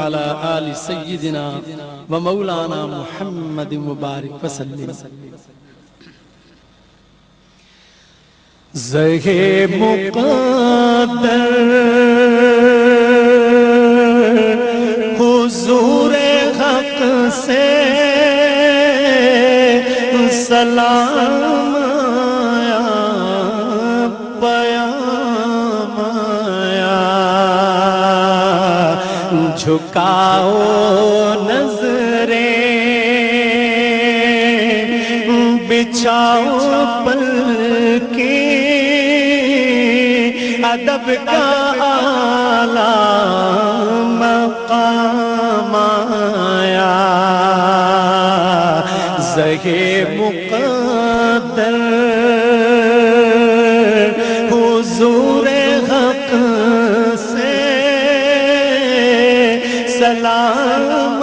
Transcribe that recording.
وعلى آل سيدنا ومولانا محمد مبارک وسلم. زہے مقدر حضور حق سے سلام آیا پیام آیا. جھکاؤ نظریں بچھاؤ پلکیں ادب کا اعلیٰ مقام آیا. زہے مقدر حضور حق سے سلام